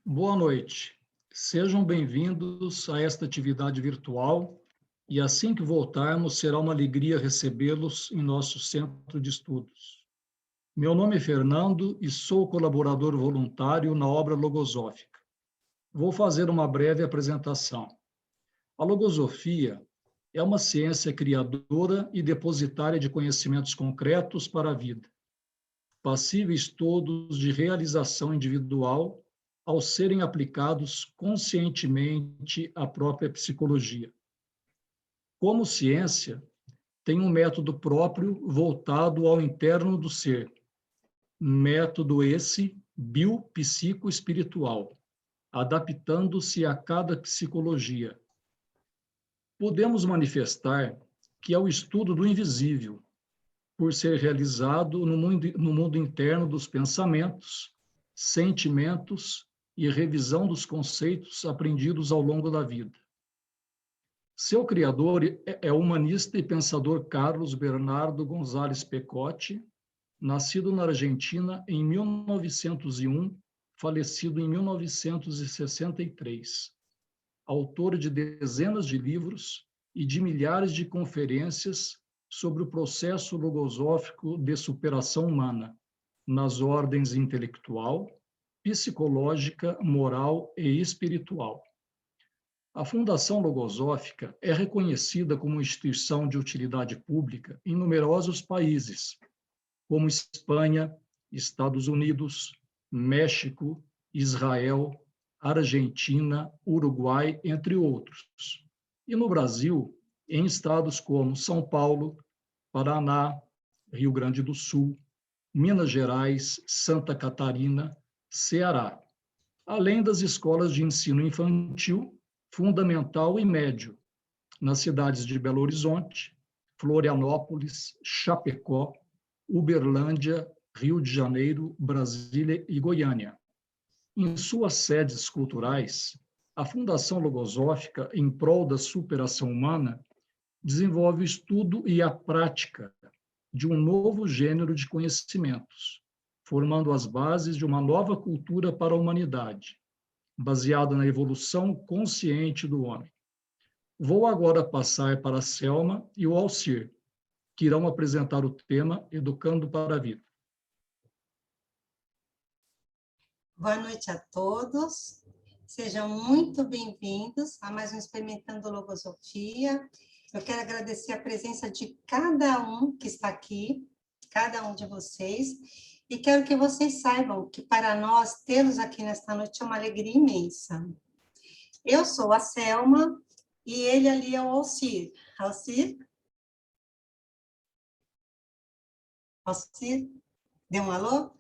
Boa noite. Sejam bem-vindos a esta atividade virtual e assim que voltarmos, será uma alegria recebê-los em nosso centro de estudos. Meu nome é Fernando e sou colaborador voluntário na obra logosófica. Vou fazer uma breve apresentação. A logosofia é uma ciência criadora e depositária de conhecimentos concretos para a vida, passíveis todos de realização individual ao serem aplicados conscientemente à própria psicologia. Como ciência, tem um método próprio voltado ao interno do ser, método esse biopsicoespiritual, adaptando-se a cada psicologia. Podemos manifestar que é o estudo do invisível, por ser realizado no mundo interno dos pensamentos, sentimentos e revisão dos conceitos aprendidos ao longo da vida. Seu criador é o humanista e pensador Carlos Bernardo González Pecotti, nascido na Argentina em 1901, falecido em 1963. Autor de dezenas de livros e de milhares de conferências sobre o processo logosófico de superação humana, nas ordens intelectual, psicológica, moral e espiritual. A Fundação Logosófica é reconhecida como instituição de utilidade pública em numerosos países, como Espanha, Estados Unidos, México, Israel, Argentina, Uruguai, entre outros. E no Brasil, em estados como São Paulo, Paraná, Rio Grande do Sul, Minas Gerais, Santa Catarina, Ceará, além das escolas de ensino infantil, fundamental e médio, nas cidades de Belo Horizonte, Florianópolis, Chapecó, Uberlândia, Rio de Janeiro, Brasília e Goiânia. Em suas sedes culturais, a Fundação Logosófica, em prol da superação humana, desenvolve o estudo e a prática de um novo gênero de conhecimentos, formando as bases de uma nova cultura para a humanidade, baseada na evolução consciente do homem. Vou agora passar para a Selma e o Alcir, que irão apresentar o tema Educando para a Vida. Boa noite a todos. Sejam muito bem-vindos a mais um Experimentando Logosofia. Eu quero agradecer a presença de cada um que está aqui, cada um de vocês, e quero que vocês saibam que para nós tê-los aqui nesta noite é uma alegria imensa. Eu sou a Selma e ele ali é o Alcir. Alcir? Alcir? Dê um alô?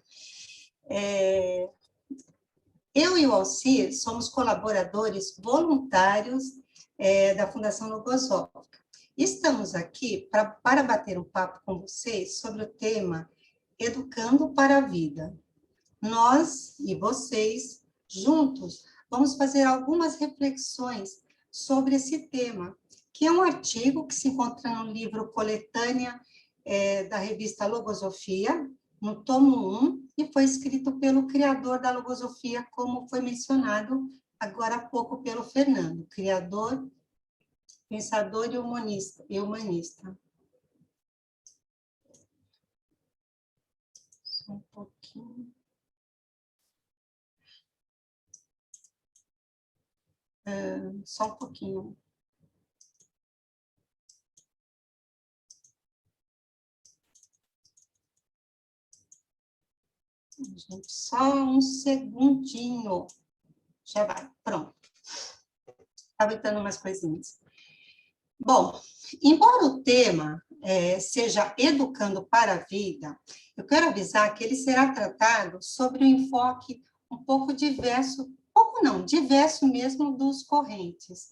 Eu e o Alcir somos colaboradores voluntários da Fundação Logosófica. Estamos aqui para bater um papo com vocês sobre o tema Educando para a Vida. Nós e vocês, juntos, vamos fazer algumas reflexões sobre esse tema, que é um artigo que se encontra no livro Coletânea da revista Logosofia, no tomo 1, e foi escrito pelo criador da logosofia, como foi mencionado agora há pouco pelo Fernando, criador, pensador e humanista. Só um pouquinho. Só um pouquinho. Gente, só um segundinho. Já vai, pronto. Estava entrando umas coisinhas. Bom, embora o tema seja Educando para a Vida, eu quero avisar que ele será tratado sobre um enfoque um pouco diverso, pouco não, diverso mesmo dos correntes.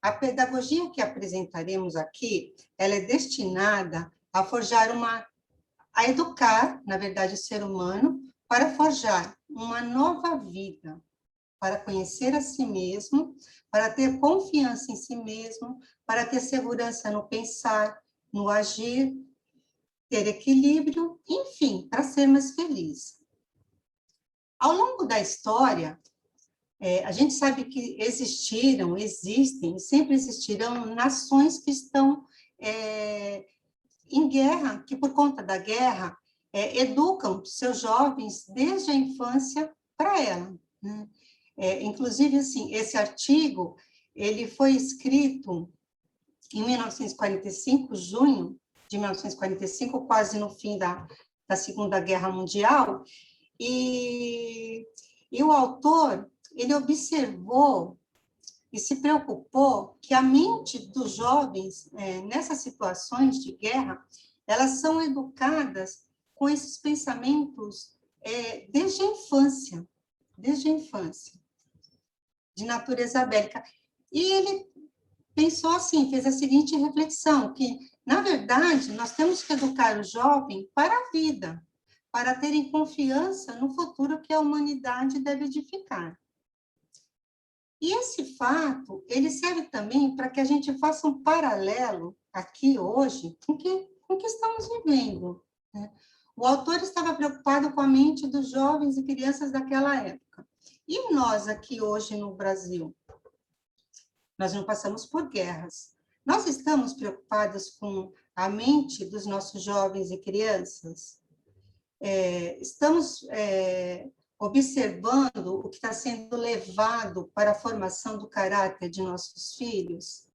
A pedagogia que apresentaremos aqui, ela é destinada a forjar a educar, na verdade, o ser humano, para forjar uma nova vida, para conhecer a si mesmo, para ter confiança em si mesmo, para ter segurança no pensar, no agir, ter equilíbrio, enfim, para ser mais feliz. Ao longo da história, a gente sabe que existiram, existem, sempre existirão nações que estão em guerra, que por conta da guerra educam seus jovens desde a infância para ela, né? Inclusive, assim, esse artigo ele foi escrito em 1945, junho de 1945, quase no fim da Segunda Guerra Mundial, e o autor ele observou e se preocupou que a mente dos jovens, nessas situações de guerra, elas são educadas com esses pensamentos desde a infância, de natureza bélica. E ele pensou assim, fez a seguinte reflexão, que, na verdade, nós temos que educar o jovem para a vida, para terem confiança no futuro que a humanidade deve edificar. E esse fato, ele serve também para que a gente faça um paralelo aqui hoje com o que estamos vivendo, né? O autor estava preocupado com a mente dos jovens e crianças daquela época. E nós aqui hoje no Brasil? Nós não passamos por guerras. Nós estamos preocupados com a mente dos nossos jovens e crianças? Estamos observando o que está sendo levado para a formação do caráter de nossos filhos?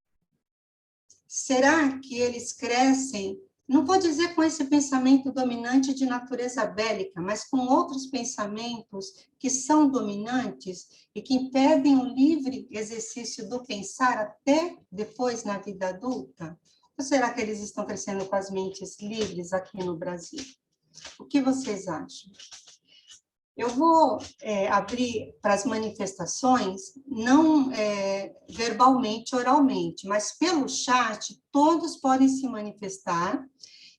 Será que eles crescem, não vou dizer com esse pensamento dominante de natureza bélica, mas com outros pensamentos que são dominantes e que impedem o livre exercício do pensar até depois na vida adulta? Ou será que eles estão crescendo com as mentes livres aqui no Brasil? O que vocês acham? Eu vou abrir para as manifestações, não verbalmente, oralmente, mas pelo chat, todos podem se manifestar,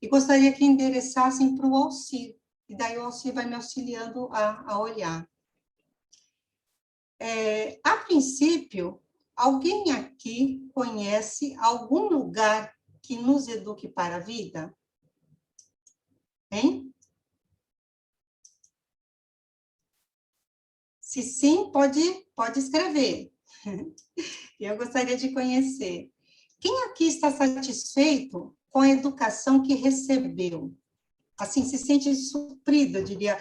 e gostaria que endereçassem para o Alcir, e daí o Alcir vai me auxiliando a olhar. A princípio, alguém aqui conhece algum lugar que nos eduque para a vida? Hein? Se sim, pode escrever. Eu gostaria de conhecer. Quem aqui está satisfeito com a educação que recebeu? Assim, se sente suprido, eu diria,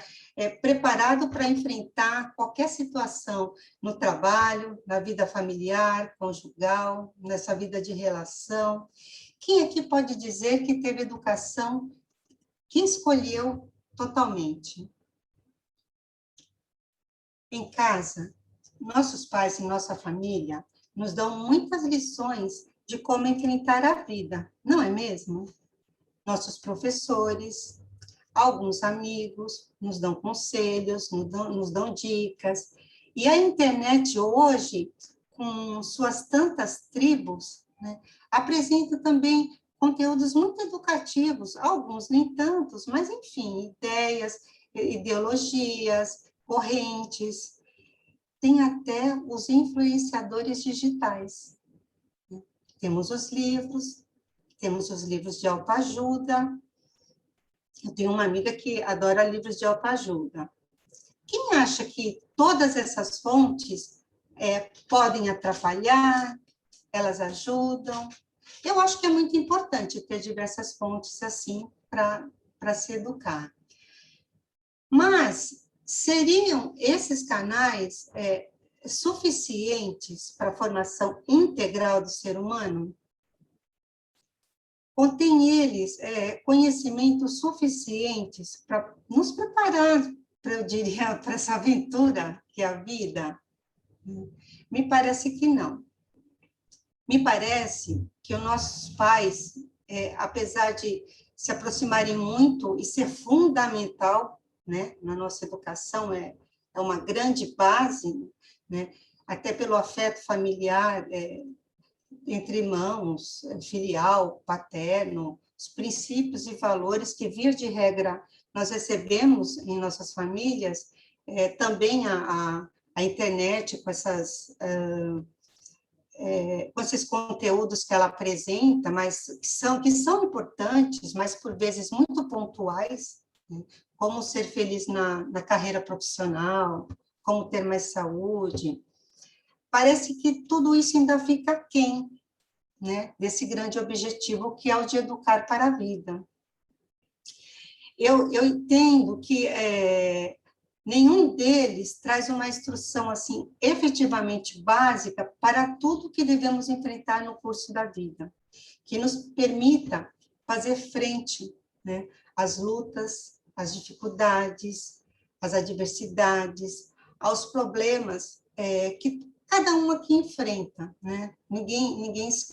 preparado para enfrentar qualquer situação no trabalho, na vida familiar, conjugal, nessa vida de relação. Quem aqui pode dizer que teve educação que escolheu totalmente? Em casa, nossos pais e nossa família nos dão muitas lições de como enfrentar a vida, não é mesmo? Nossos professores, alguns amigos nos dão conselhos, nos dão dicas. E a internet hoje, com suas tantas tribos, né, apresenta também conteúdos muito educativos, alguns nem tantos, mas, enfim, ideias, ideologias, correntes. Tem até os influenciadores digitais. Temos os livros de autoajuda. Eu tenho uma amiga que adora livros de autoajuda. Quem acha que todas essas fontes podem atrapalhar, elas ajudam? Eu acho que é muito importante ter diversas fontes assim para se educar. Mas seriam esses canais suficientes para a formação integral do ser humano? Contém eles conhecimentos suficientes para nos preparar, eu diria, para essa aventura que é a vida? Me parece que não. Me parece que os nossos pais, apesar de se aproximarem muito e ser fundamental, né, na nossa educação, é uma grande base, né, até pelo afeto familiar, entre irmãos, filial, paterno, os princípios e valores que, via de regra, nós recebemos em nossas famílias, também a internet com com esses conteúdos que ela apresenta, mas que são importantes, mas por vezes muito pontuais, né? Como ser feliz na carreira profissional, como ter mais saúde. Parece que tudo isso ainda fica aquém, né, desse grande objetivo que é o de educar para a vida. Eu entendo que nenhum deles traz uma instrução assim efetivamente básica para tudo que devemos enfrentar no curso da vida, que nos permita fazer frente, né, às lutas, às dificuldades, às adversidades, aos problemas que cada um aqui enfrenta, né? Ninguém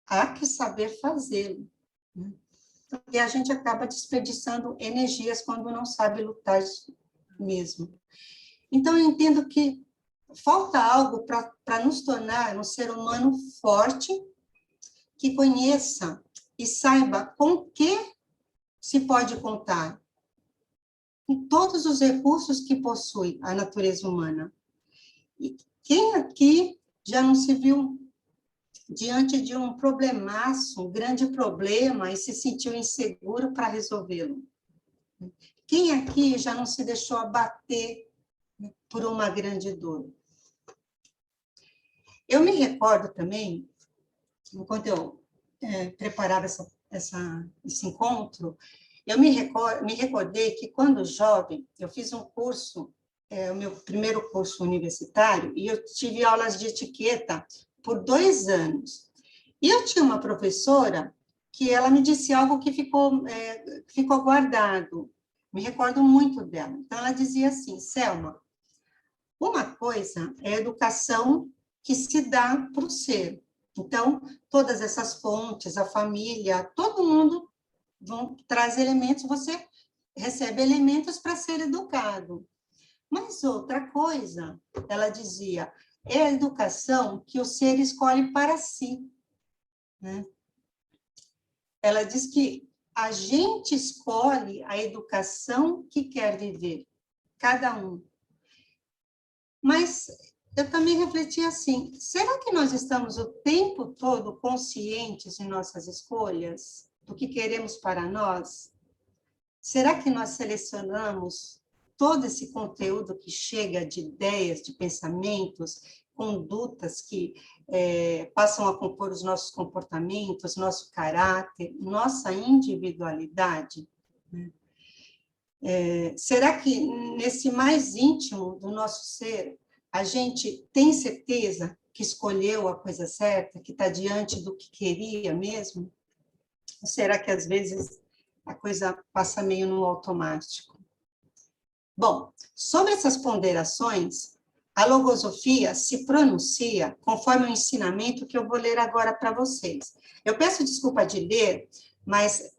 há que saber fazê-lo, né? E a gente acaba desperdiçando energias quando não sabe lutar mesmo. Então, eu entendo que falta algo para nos tornar um ser humano forte, que conheça e saiba com que se pode contar, com todos os recursos que possui a natureza humana. E quem aqui já não se viu diante de um problemaço, um grande problema, e se sentiu inseguro para resolvê-lo? Quem aqui já não se deixou abater por uma grande dor? Eu me recordo também, enquanto eu preparava esse encontro, eu me recordei que, quando jovem, eu fiz um curso, o meu primeiro curso universitário, e eu tive aulas de etiqueta por 2 anos. E eu tinha uma professora que ela me disse algo que ficou guardado. Me recordo muito dela. Então, ela dizia assim: Selma, uma coisa é a educação que se dá para o ser. Então, todas essas fontes, a família, todo mundo traz elementos, você recebe elementos para ser educado. Mas outra coisa, ela dizia, é a educação que o ser escolhe para si, né? Ela diz que a gente escolhe a educação que quer viver, cada um. Mas eu também refleti assim, será que nós estamos o tempo todo conscientes de nossas escolhas, do que queremos para nós? Será que nós selecionamos todo esse conteúdo que chega de ideias, de pensamentos, condutas que passam a compor os nossos comportamentos, nosso caráter, nossa individualidade? Será que nesse mais íntimo do nosso ser, a gente tem certeza que escolheu a coisa certa, que está diante do que queria mesmo? Ou será que às vezes a coisa passa meio no automático? Bom, sobre essas ponderações, a logosofia se pronuncia conforme o ensinamento que eu vou ler agora para vocês. Eu peço desculpa de ler, mas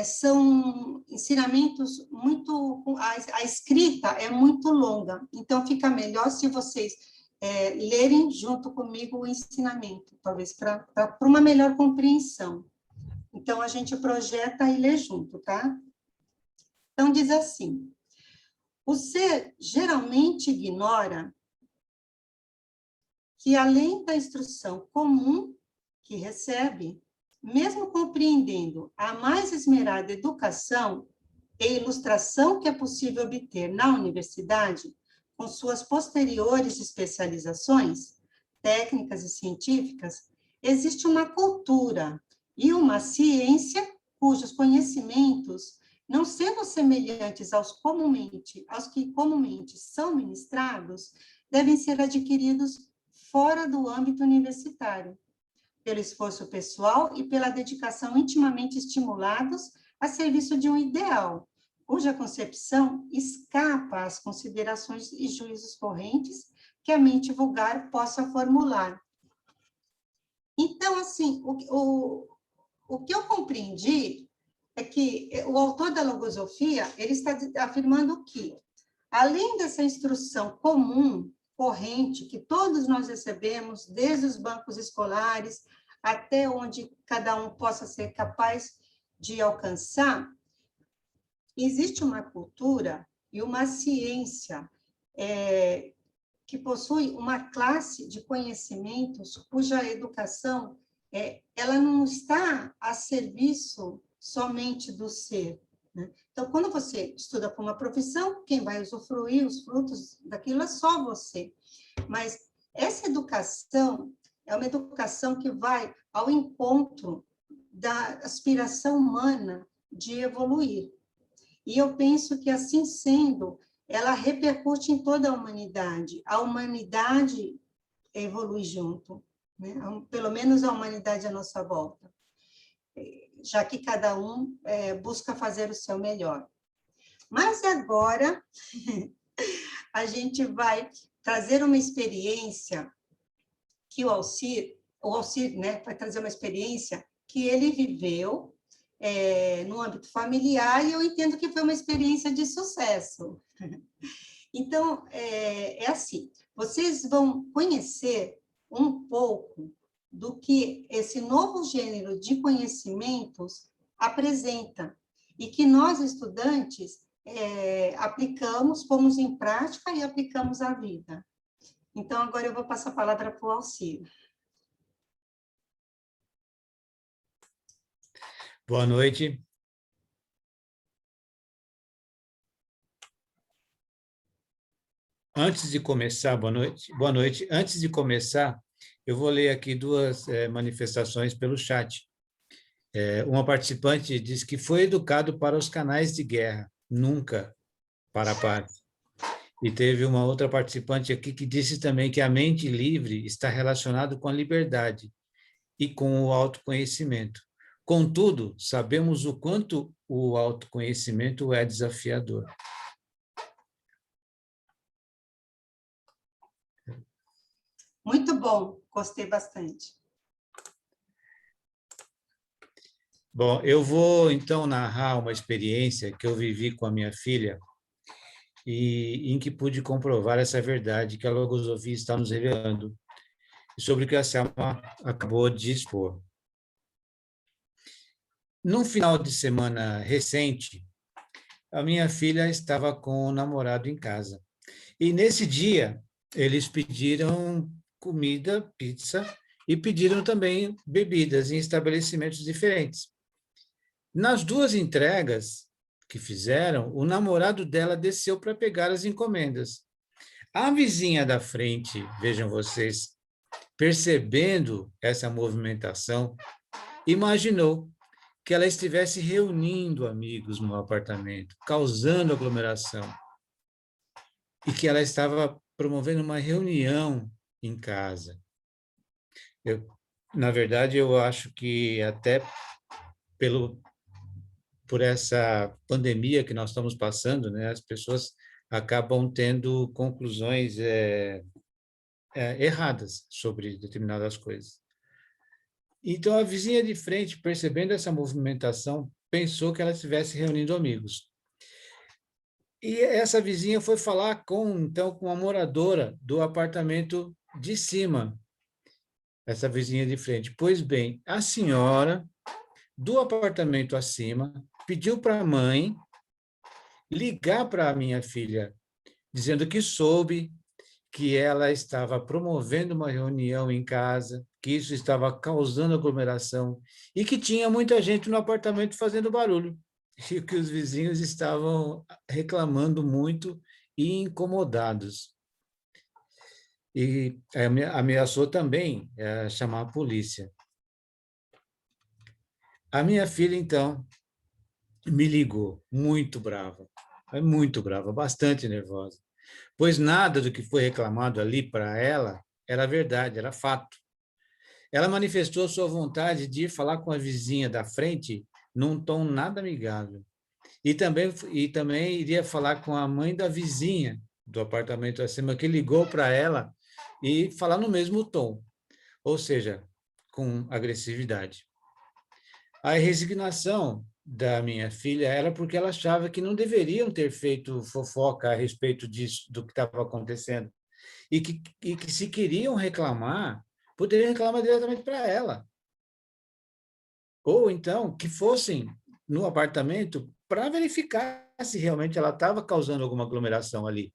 são ensinamentos muito... A escrita é muito longa, então fica melhor se vocês lerem junto comigo o ensinamento, talvez para uma melhor compreensão. Então, a gente projeta e lê junto, tá? Então, diz assim: o ser geralmente ignora que, além da instrução comum que recebe, mesmo compreendendo a mais esmerada educação e ilustração que é possível obter na universidade, com suas posteriores especializações técnicas e científicas, existe uma cultura e uma ciência cujos conhecimentos, não sendo semelhantes aos que comumente são ministrados, devem ser adquiridos fora do âmbito universitário, pelo esforço pessoal e pela dedicação intimamente estimulados a serviço de um ideal, cuja concepção escapa às considerações e juízos correntes que a mente vulgar possa formular. Então, assim, o que eu compreendi é que o autor da logosofia, ele está afirmando que, além dessa instrução comum, corrente, que todos nós recebemos, desde os bancos escolares até onde cada um possa ser capaz de alcançar, existe uma cultura e uma ciência que possui uma classe de conhecimentos cuja educação ela não está a serviço somente do ser, né? Então, quando você estuda para uma profissão, quem vai usufruir os frutos daquilo é só você. Mas essa educação é uma educação que vai ao encontro da aspiração humana de evoluir. E eu penso que, assim sendo, ela repercute em toda a humanidade. A humanidade evolui junto, né? Pelo menos a humanidade à nossa volta, já que cada um busca fazer o seu melhor. Mas agora a gente vai trazer uma experiência que o Alcir, né, vai trazer uma experiência que ele viveu no âmbito familiar, e eu entendo que foi uma experiência de sucesso. Então, é assim, vocês vão conhecer um pouco do que esse novo gênero de conhecimentos apresenta, e que nós, estudantes, aplicamos, pomos em prática e aplicamos à vida. Então, agora eu vou passar a palavra para o Alcir. Boa noite. Antes de começar, boa noite. Boa noite. Antes de começar, eu vou ler aqui duas manifestações pelo chat. Uma participante diz que foi educado para os canais de guerra, nunca para a paz. E teve uma outra participante aqui que disse também que a mente livre está relacionada com a liberdade e com o autoconhecimento. Contudo, sabemos o quanto o autoconhecimento é desafiador. Muito bom, gostei bastante. Bom, eu vou então narrar uma experiência que eu vivi com a minha filha e em que pude comprovar essa verdade que a logosofia está nos revelando, sobre o que a Selma acabou de expor. Num final de semana recente, a minha filha estava com o namorado em casa. E nesse dia, eles pediram comida, pizza, e pediram também bebidas em estabelecimentos diferentes. Nas duas entregas que fizeram, o namorado dela desceu para pegar as encomendas. A vizinha da frente, vejam vocês, percebendo essa movimentação, imaginou que ela estivesse reunindo amigos no apartamento, causando aglomeração, e que ela estava promovendo uma reunião em casa. Na verdade, eu acho que até por essa pandemia que nós estamos passando, né, as pessoas acabam tendo conclusões erradas sobre determinadas coisas. Então, a vizinha de frente, percebendo essa movimentação, pensou que ela estivesse reunindo amigos. E essa vizinha foi falar então, com a moradora do apartamento de cima, essa vizinha de frente. Pois bem, a senhora do apartamento acima pediu para a mãe ligar para a minha filha, dizendo que soube que ela estava promovendo uma reunião em casa, que isso estava causando aglomeração e que tinha muita gente no apartamento fazendo barulho, e que os vizinhos estavam reclamando muito e incomodados. E ameaçou também chamar a polícia. A minha filha, então, me ligou, muito brava, bastante nervosa, pois nada do que foi reclamado ali para ela era verdade, era fato. Ela manifestou sua vontade de ir falar com a vizinha da frente num tom nada amigável. E também iria falar com a mãe da vizinha do apartamento acima, que ligou para ela e falar no mesmo tom, ou seja, com agressividade. A resignação da minha filha era porque ela achava que não deveriam ter feito fofoca a respeito disso, do que estava acontecendo, e que se queriam reclamar, poderiam reclamar diretamente para ela, Ou então que fossem no apartamento para verificar se realmente ela estava causando alguma aglomeração ali.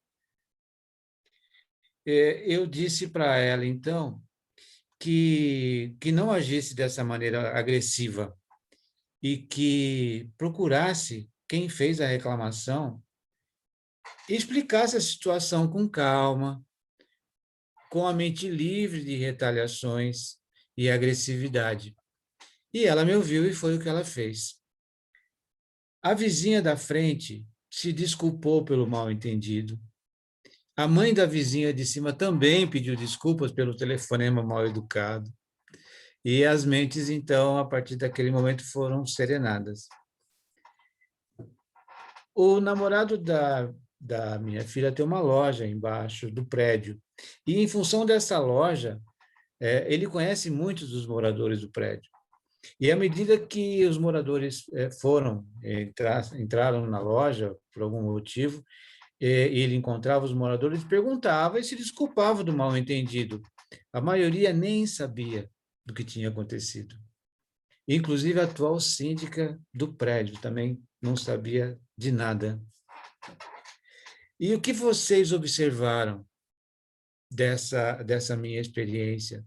Eu disse para ela, então, que não agisse dessa maneira agressiva e que procurasse quem fez a reclamação e explicasse a situação com calma, com a mente livre de retaliações e agressividade. E ela me ouviu e foi o que ela fez. A vizinha da frente se desculpou pelo mal-entendido. A mãe da vizinha de cima também pediu desculpas pelo telefonema mal-educado. E as mentes, então, a partir daquele momento, foram serenadas. O namorado da minha filha tem uma loja embaixo do prédio. E, em função dessa loja, ele conhece muitos dos moradores do prédio. E à medida que os moradores entraram na loja, por algum motivo, ele encontrava os moradores, perguntava e se desculpava do mal-entendido. A maioria nem sabia do que tinha acontecido. Inclusive a atual síndica do prédio também não sabia de nada. E o que vocês observaram dessa minha experiência?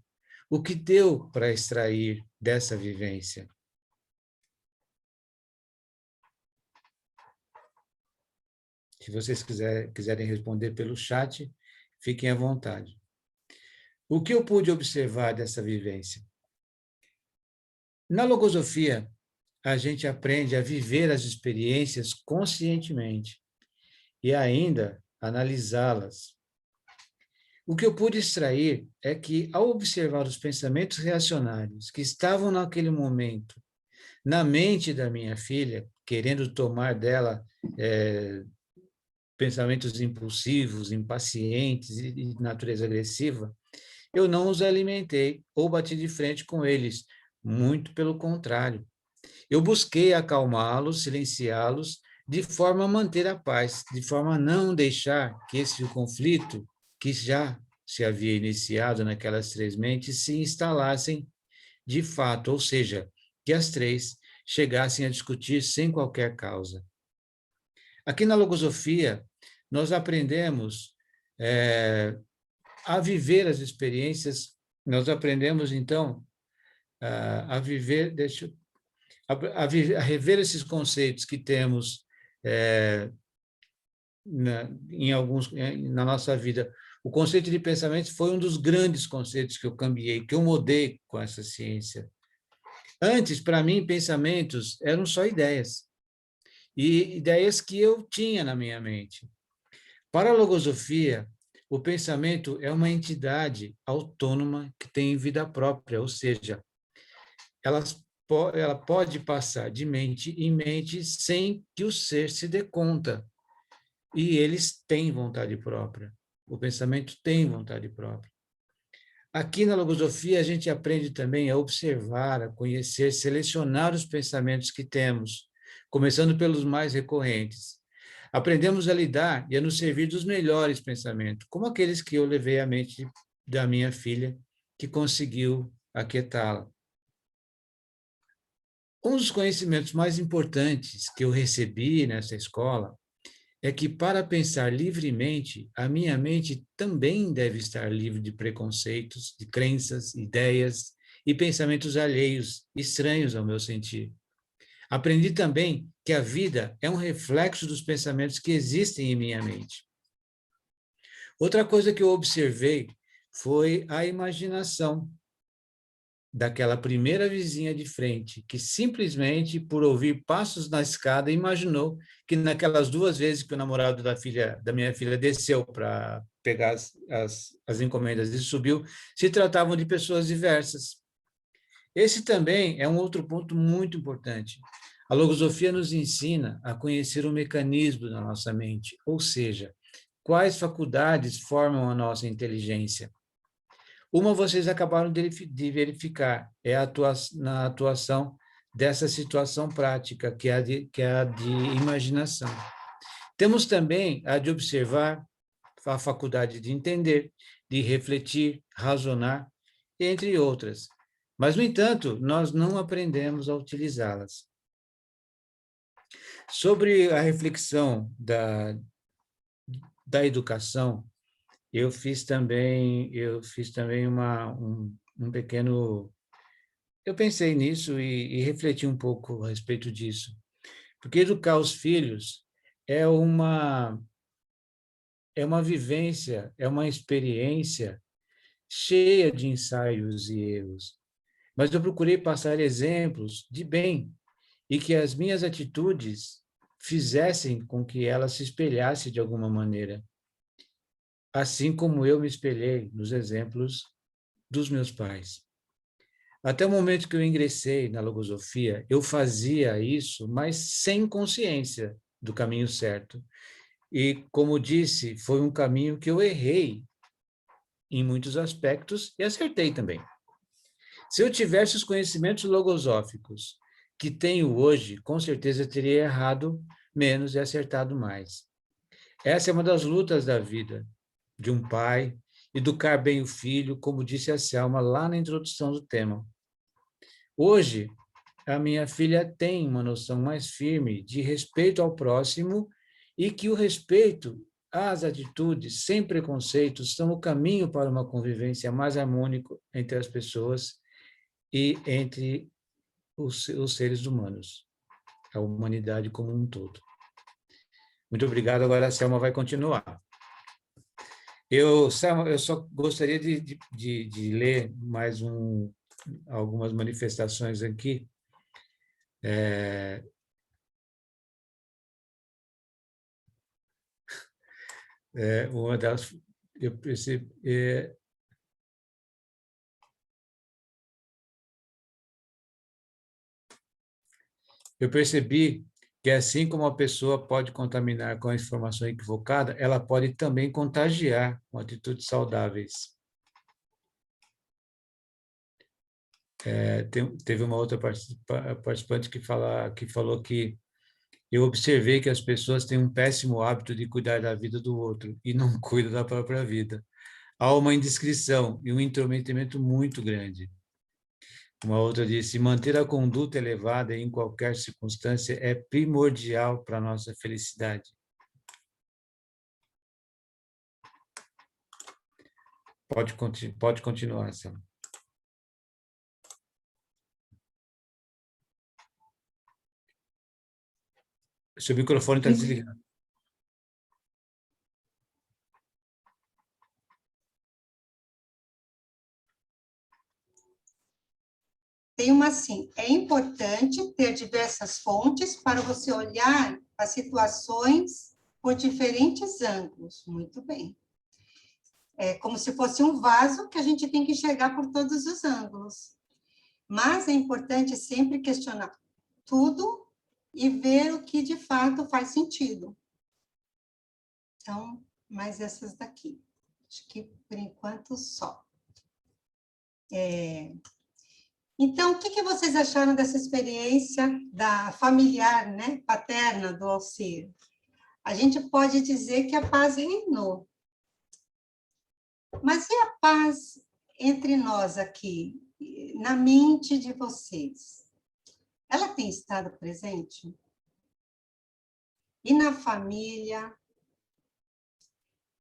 O que deu para extrair dessa vivência? Se vocês quiserem responder pelo chat, fiquem à vontade. O que eu pude observar dessa vivência? Na logosofia, a gente aprende a viver as experiências conscientemente e ainda analisá-las. O que eu pude extrair é que, ao observar os pensamentos reacionários que estavam naquele momento na mente da minha filha, querendo tomar dela pensamentos impulsivos, impacientes e de natureza agressiva, eu não os alimentei ou bati de frente com eles, muito pelo contrário. Eu busquei acalmá-los, silenciá-los, de forma a manter a paz, de forma a não deixar que esse conflito, que já se havia iniciado naquelas três mentes, se instalassem de fato, ou seja, que as três chegassem a discutir sem qualquer causa. Aqui na logosofia, nós aprendemos a viver as experiências, nós aprendemos, então, a viver, a rever esses conceitos que temos na nossa vida. O conceito de pensamento foi um dos grandes conceitos que eu cambiei, que eu mudei com essa ciência. Antes, para mim, pensamentos eram só ideias, e ideias que eu tinha na minha mente. Para a logosofia, o pensamento é uma entidade autônoma que tem vida própria, ou seja, ela pode passar de mente em mente sem que o ser se dê conta. E eles têm vontade própria. O pensamento tem vontade própria. Aqui na logosofia, a gente aprende também a observar, a conhecer, selecionar os pensamentos que temos, começando pelos mais recorrentes. Aprendemos a lidar e a nos servir dos melhores pensamentos, como aqueles que eu levei à mente da minha filha, que conseguiu aquietá-la. Um dos conhecimentos mais importantes que eu recebi nessa escola é que, para pensar livremente, a minha mente também deve estar livre de preconceitos, de crenças, ideias e pensamentos alheios, estranhos ao meu sentir. Aprendi também que a vida é um reflexo dos pensamentos que existem em minha mente. Outra coisa que eu observei foi a imaginação daquela primeira vizinha de frente, que simplesmente, por ouvir passos na escada, imaginou que naquelas 2 vezes que o namorado da minha filha desceu para pegar as encomendas e subiu, se tratavam de pessoas diversas. Esse também é um outro ponto muito importante. A logosofia nos ensina a conhecer o mecanismo da nossa mente, ou seja, quais faculdades formam a nossa inteligência. Uma vocês acabaram de verificar, é na atuação dessa situação prática, que é a de imaginação. Temos também a de observar, a faculdade de entender, de refletir, razonar, entre outras. Mas, no entanto, nós não aprendemos a utilizá-las. Sobre a reflexão da educação, eu fiz também um pequeno... Eu pensei nisso e refleti um pouco a respeito disso. Porque educar os filhos é uma vivência, é uma experiência cheia de ensaios e erros. Mas eu procurei passar exemplos de bem e que as minhas atitudes fizessem com que ela se espelhasse de alguma maneira, assim como eu me espelhei nos exemplos dos meus pais. Até o momento que eu ingressei na logosofia, eu fazia isso, mas sem consciência do caminho certo. E, como disse, foi um caminho que eu errei em muitos aspectos e acertei também. Se eu tivesse os conhecimentos logosóficos que tenho hoje, com certeza teria errado menos e acertado mais. Essa é uma das lutas da vida de um pai, educar bem o filho, como disse a Selma lá na introdução do tema. Hoje, a minha filha tem uma noção mais firme de respeito ao próximo e que o respeito às atitudes sem preconceitos são o caminho para uma convivência mais harmônica entre as pessoas e entre os seres humanos, a humanidade como um todo. Muito obrigado. Agora a Selma vai continuar. Selma, eu só gostaria de ler mais algumas manifestações aqui. Uma delas, eu percebi... Eu percebi que, assim como a pessoa pode contaminar com a informação equivocada, ela pode também contagiar com atitudes saudáveis. Teve uma outra participante que falou que eu observei que as pessoas têm um péssimo hábito de cuidar da vida do outro e não cuidam da própria vida. Há uma indiscrição e um intrometimento muito grande. Uma outra disse: manter a conduta elevada em qualquer circunstância é primordial para a nossa felicidade. Pode continuar, Sam. Seu microfone está desligado. Tem uma assim, é importante ter diversas fontes para você olhar as situações por diferentes ângulos. Muito bem. É como se fosse um vaso que a gente tem que enxergar por todos os ângulos. Mas é importante sempre questionar tudo e ver o que de fato faz sentido. Então, mais essas daqui. Acho que, por enquanto, só. Então, o que vocês acharam dessa experiência da familiar, né, paterna do Alcir? A gente pode dizer que a paz reinou. Mas e a paz entre nós aqui, na mente de vocês? Ela tem estado presente? E na família,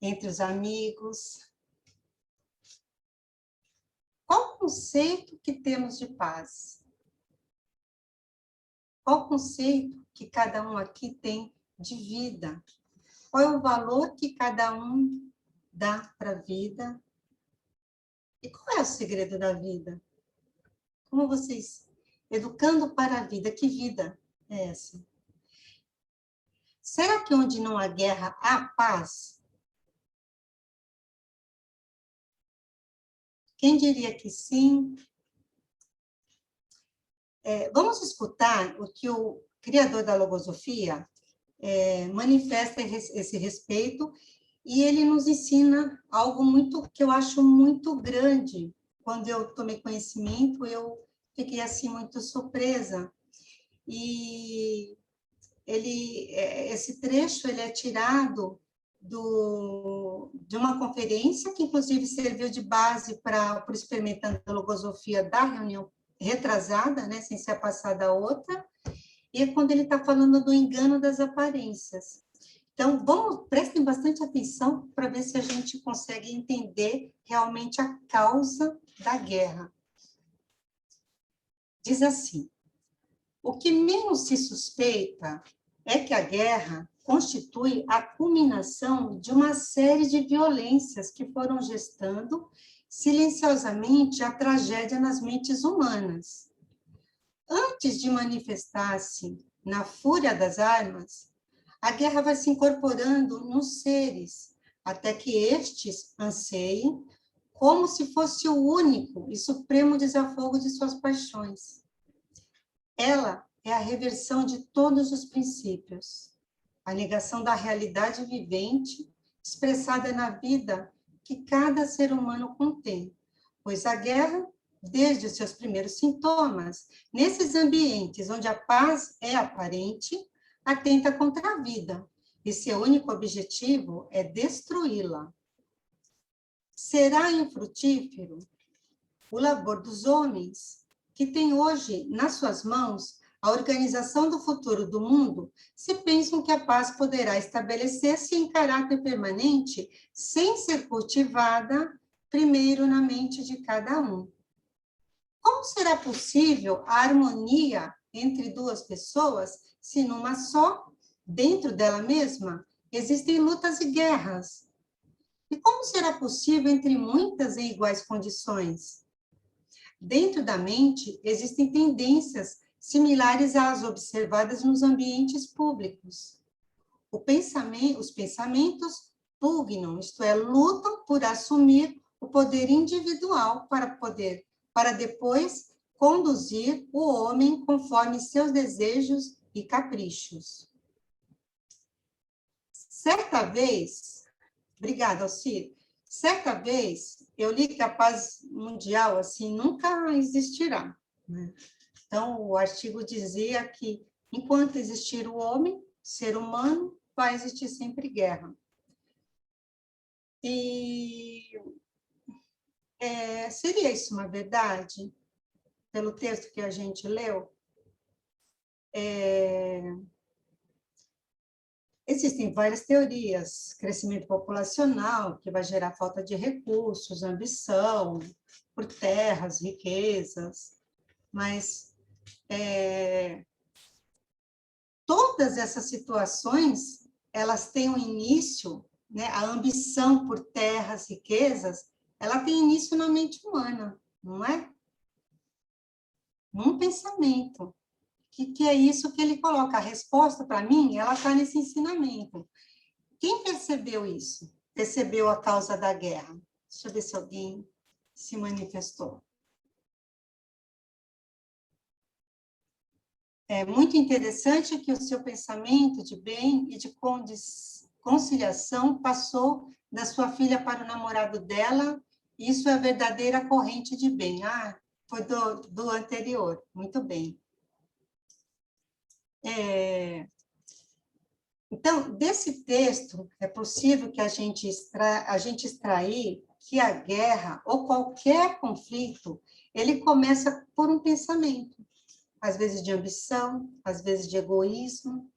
entre os amigos? Qual o conceito que temos de paz? Qual o conceito que cada um aqui tem de vida? Qual é o valor que cada um dá para a vida? E qual é o segredo da vida? Como vocês... Educando para a vida, que vida é essa? Será que onde não há guerra, há paz? Quem diria que sim? Vamos escutar o que o criador da logosofia manifesta esse respeito, e ele nos ensina algo que eu acho muito grande. Quando eu tomei conhecimento, eu fiquei assim muito surpresa. E esse trecho ele é tirado de uma conferência, que inclusive serviu de base para o Experimentando a Logosofia da reunião retrasada, né, sem ser a passada a outra, e é quando ele está falando do engano das aparências. Então, prestem bastante atenção para ver se a gente consegue entender realmente a causa da guerra. Diz assim: o que menos se suspeita é que a guerra constitui a culminação de uma série de violências que foram gestando silenciosamente a tragédia nas mentes humanas. Antes de manifestar-se na fúria das armas, a guerra vai se incorporando nos seres, até que estes anseiem como se fosse o único e supremo desafogo de suas paixões. Ela é a reversão de todos os princípios, a negação da realidade vivente expressada na vida que cada ser humano contém, pois a guerra, desde os seus primeiros sintomas, nesses ambientes onde a paz é aparente, atenta contra a vida, e seu único objetivo é destruí-la. Será infrutífero o labor dos homens, que têm hoje nas suas mãos a organização do futuro do mundo, se pensam que a paz poderá estabelecer-se em caráter permanente, sem ser cultivada primeiro na mente de cada um. Como será possível a harmonia entre duas pessoas, se numa só, dentro dela mesma, existem lutas e guerras? E como será possível entre muitas em iguais condições? Dentro da mente, existem tendências similares às observadas nos ambientes públicos. Os pensamentos pugnam, isto é, lutam por assumir o poder individual para depois conduzir o homem conforme seus desejos e caprichos. Certa vez, obrigada, Alcir, certa vez eu li que a paz mundial assim nunca existirá, né? Então, o artigo dizia que enquanto existir o homem, ser humano, vai existir sempre guerra. E seria isso uma verdade? Pelo texto que a gente leu? Existem várias teorias. Crescimento populacional, que vai gerar falta de recursos, ambição por terras, riquezas, mas todas essas situações, elas têm um início, né? A ambição por terras, riquezas, ela tem início na mente humana, não é? Num pensamento. Que é isso que ele coloca. A resposta, para mim, ela está nesse ensinamento. Quem percebeu isso? Percebeu a causa da guerra? Deixa eu ver se alguém se manifestou. É muito interessante que o seu pensamento de bem e de conciliação passou da sua filha para o namorado dela. Isso é a verdadeira corrente de bem. Ah, foi do anterior. Muito bem. Então, desse texto, é possível que a gente extrair que a guerra ou qualquer conflito, ele começa por um pensamento, às vezes de ambição, às vezes de egoísmo,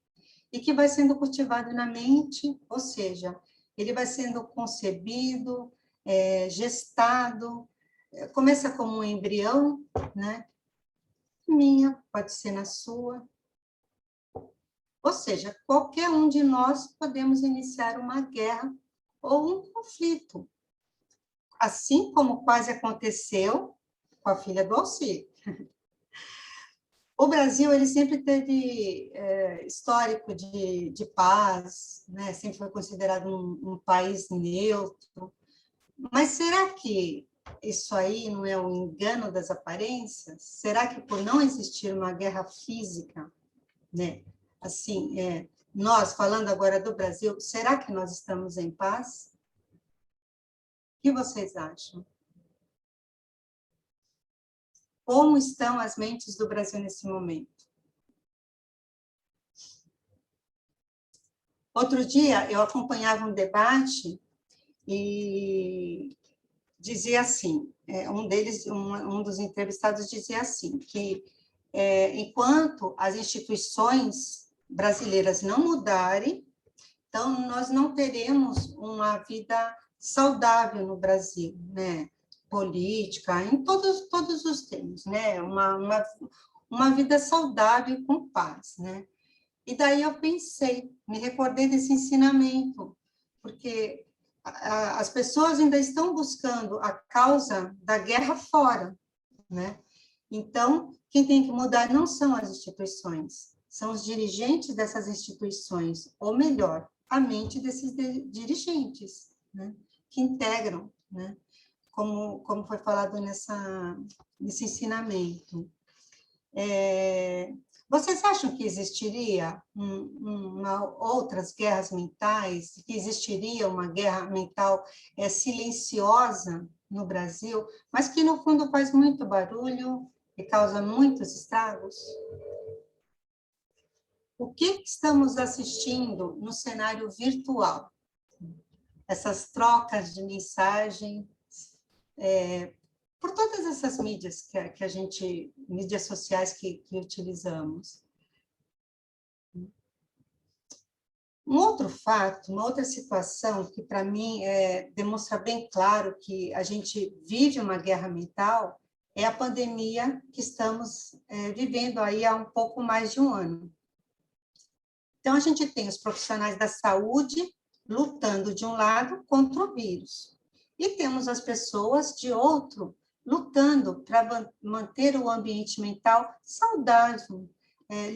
e que vai sendo cultivado na mente, ou seja, ele vai sendo concebido, gestado, começa como um embrião, né? Minha, pode ser na sua. Ou seja, qualquer um de nós podemos iniciar uma guerra ou um conflito, assim como quase aconteceu com a filha do Alcir. O Brasil, ele sempre teve histórico de paz, né? Sempre foi considerado um país neutro. Mas será que isso aí não é um engano das aparências? Será que por não existir uma guerra física, né? Assim, nós, falando agora do Brasil, será que nós estamos em paz? O que vocês acham? Como estão as mentes do Brasil nesse momento? Outro dia, eu acompanhava um debate e dizia assim, um dos entrevistados dizia assim, que enquanto as instituições brasileiras não mudarem, então nós não teremos uma vida saudável no Brasil, né? Política, em todos os termos, né? Uma vida saudável com paz, né? E daí eu pensei, me recordei desse ensinamento, porque as pessoas ainda estão buscando a causa da guerra fora, né? Então, quem tem que mudar não são as instituições, são os dirigentes dessas instituições, ou melhor, a mente desses dirigentes, né? Que integram, né? Como foi falado nesse ensinamento. Vocês acham que existiria outras guerras mentais, que existiria uma guerra mental silenciosa no Brasil, mas que, no fundo, faz muito barulho e causa muitos estragos? O que estamos assistindo no cenário virtual? Essas trocas de mensagem, por todas essas mídias mídias sociais que utilizamos. Um outro fato, uma outra situação que, para mim, demonstra bem claro que a gente vive uma guerra mental é a pandemia que estamos vivendo aí há um pouco mais de um ano. Então, a gente tem os profissionais da saúde lutando de um lado contra o vírus, e temos as pessoas de outro lutando para manter o ambiente mental saudável,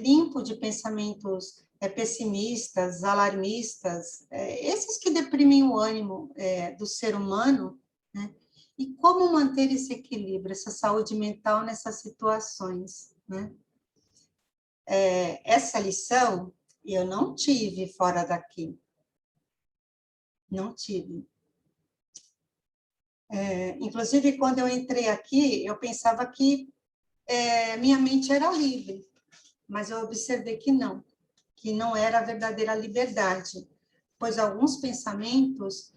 limpo de pensamentos pessimistas, alarmistas, esses que deprimem o ânimo do ser humano, né? E como manter esse equilíbrio, essa saúde mental nessas situações, né? Essa lição eu não tive fora daqui. Não tive. Inclusive, quando eu entrei aqui, eu pensava que minha mente era livre, mas eu observei que não era a verdadeira liberdade, pois alguns pensamentos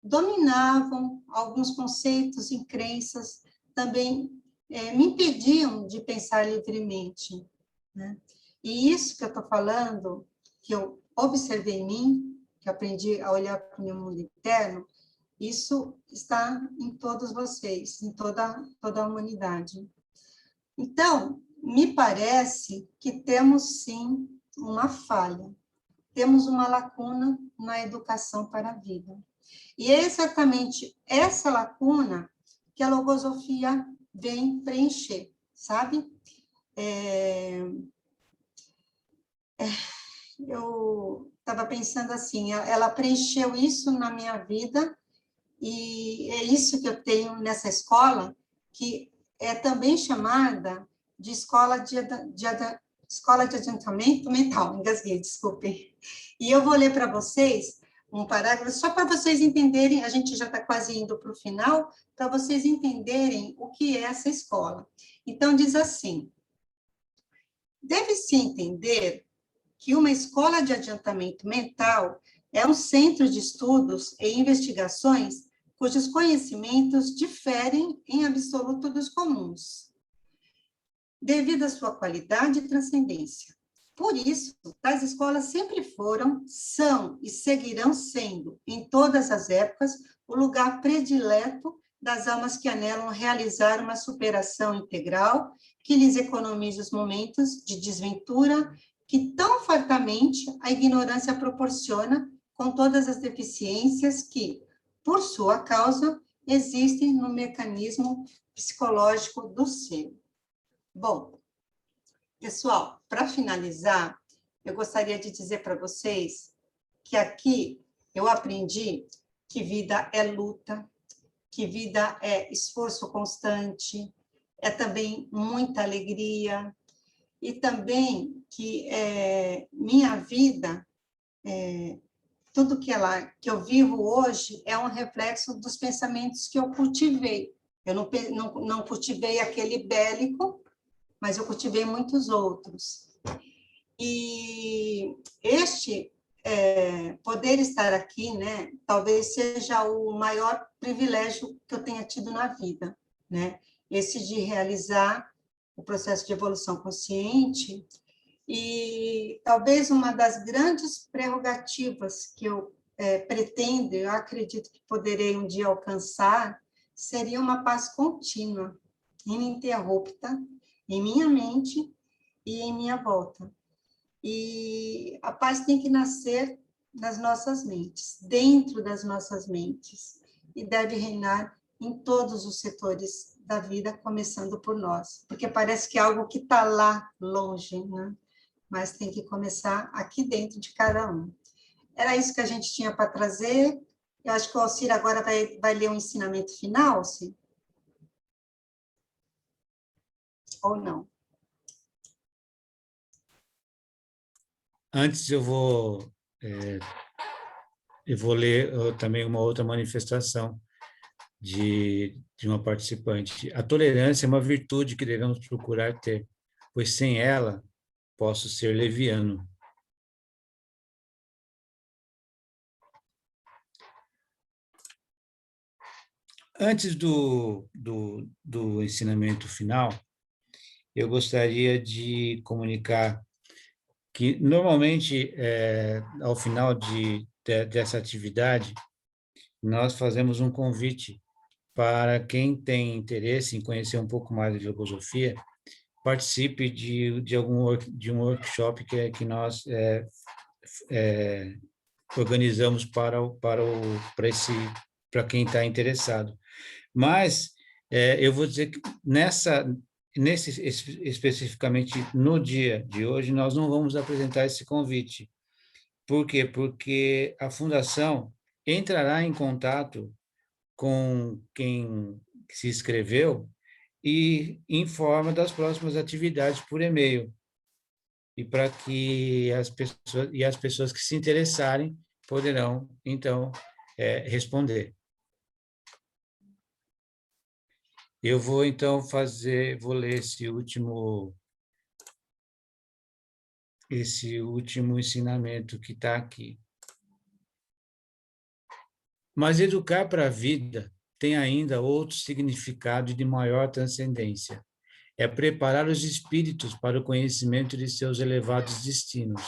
dominavam, alguns conceitos e crenças também me impediam de pensar livremente, né? E isso que eu estou falando, que eu observei em mim, que eu aprendi a olhar para o meu mundo interno, isso está em todos vocês, em toda a humanidade. Então, me parece que temos, sim, uma falha, temos uma lacuna na educação para a vida. E é exatamente essa lacuna que a logosofia vem preencher, sabe? Eu estava pensando assim, ela preencheu isso na minha vida, e é isso que eu tenho nessa escola, que é também chamada de escola de adiantamento mental, engasguei, desculpem. E eu vou ler para vocês um parágrafo, só para vocês entenderem, a gente já está quase indo para o final, para vocês entenderem o que é essa escola. Então, diz assim: deve-se entender que uma escola de adiantamento mental é um centro de estudos e investigações cujos conhecimentos diferem em absoluto dos comuns, devido à sua qualidade e transcendência. Por isso, tais escolas sempre foram, são e seguirão sendo, em todas as épocas, o lugar predileto das almas que anelam realizar uma superação integral que lhes economize os momentos de desventura que tão fartamente a ignorância proporciona, com todas as deficiências que, por sua causa, existem no mecanismo psicológico do ser. Bom, pessoal, para finalizar, eu gostaria de dizer para vocês que aqui eu aprendi que vida é luta, que vida é esforço constante, é também muita alegria, e também que minha vida, tudo que eu vivo hoje é um reflexo dos pensamentos que eu cultivei. Eu não cultivei aquele bélico, mas eu cultivei muitos outros. E poder estar aqui, né, talvez seja o maior privilégio que eu tenha tido na vida, né? Esse de realizar o processo de evolução consciente, e talvez uma das grandes prerrogativas que eu pretendo, eu acredito que poderei um dia alcançar, seria uma paz contínua, ininterrupta, em minha mente e em minha volta. E a paz tem que nascer nas nossas mentes, dentro das nossas mentes, e deve reinar em todos os setores da vida, começando por nós, porque parece que é algo que está lá longe, né? Mas tem que começar aqui dentro de cada um. Era isso que a gente tinha para trazer. Eu acho que o Alcir agora vai ler um ensinamento final, Alcir? Ou não? Antes eu vou ler também uma outra manifestação de uma participante. A tolerância é uma virtude que devemos procurar ter, pois sem ela posso ser leviano. Antes do ensinamento final, eu gostaria de comunicar que, normalmente, ao final dessa atividade, nós fazemos um convite para quem tem interesse em conhecer um pouco mais de filosofia, participe de um workshop que nós organizamos para quem está interessado. Mas eu vou dizer que especificamente no dia de hoje, nós não vamos apresentar esse convite. Por quê? Porque a Fundação entrará em contato com quem se inscreveu e informa das próximas atividades por e-mail. E para que as pessoas que se interessarem poderão, então, responder. Eu vou, então, vou ler esse último ensinamento que está aqui. Mas educar para a vida tem ainda outro significado de maior transcendência. É preparar os espíritos para o conhecimento de seus elevados destinos,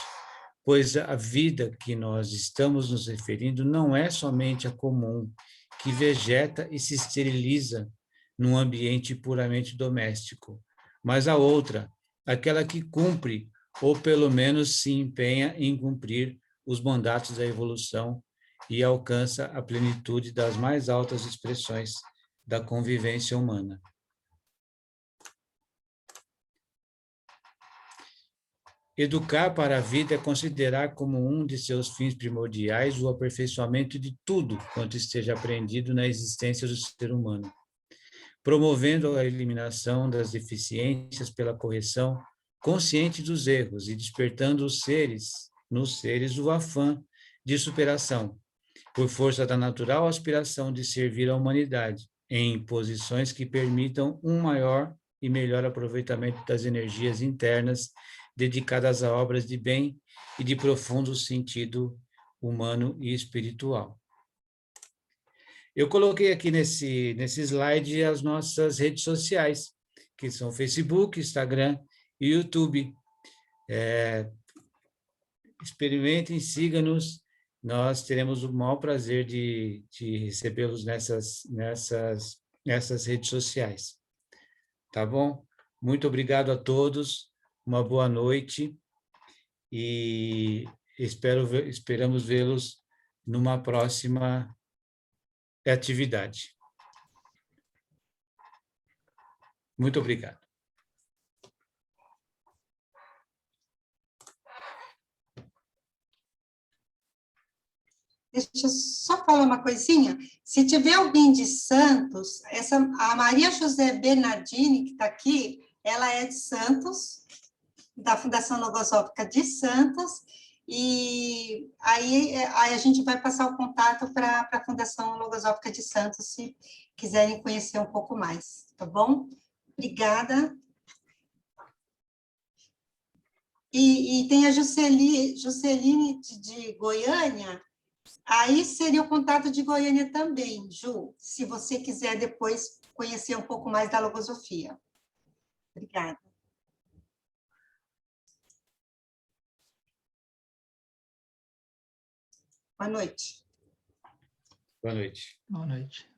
pois a vida que nós estamos nos referindo não é somente a comum, que vegeta e se esteriliza num ambiente puramente doméstico, mas a outra, aquela que cumpre, ou pelo menos se empenha em cumprir, os mandatos da evolução e alcança a plenitude das mais altas expressões da convivência humana. Educar para a vida é considerar como um de seus fins primordiais o aperfeiçoamento de tudo quanto esteja aprendido na existência do ser humano, promovendo a eliminação das deficiências pela correção consciente dos erros e despertando nos seres o afã de superação, por força da natural aspiração de servir à humanidade, em posições que permitam um maior e melhor aproveitamento das energias internas dedicadas a obras de bem e de profundo sentido humano e espiritual. Eu coloquei aqui nesse slide as nossas redes sociais, que são Facebook, Instagram e YouTube. Experimentem, siga-nos, nós teremos o maior prazer de recebê-los nessas redes sociais. Tá bom? Muito obrigado a todos, uma boa noite e esperamos vê-los numa próxima atividade. Muito obrigado. Deixa eu só falar uma coisinha. Se tiver alguém de Santos, a Maria José Bernardini, que está aqui, ela é de Santos, da Fundação Logosófica de Santos, e aí a gente vai passar o contato para a Fundação Logosófica de Santos, se quiserem conhecer um pouco mais, tá bom? Obrigada. E tem a Jusceline de Goiânia, aí seria o contato de Goiânia também, Ju, se você quiser depois conhecer um pouco mais da logosofia. Obrigada. Boa noite. Boa noite. Boa noite.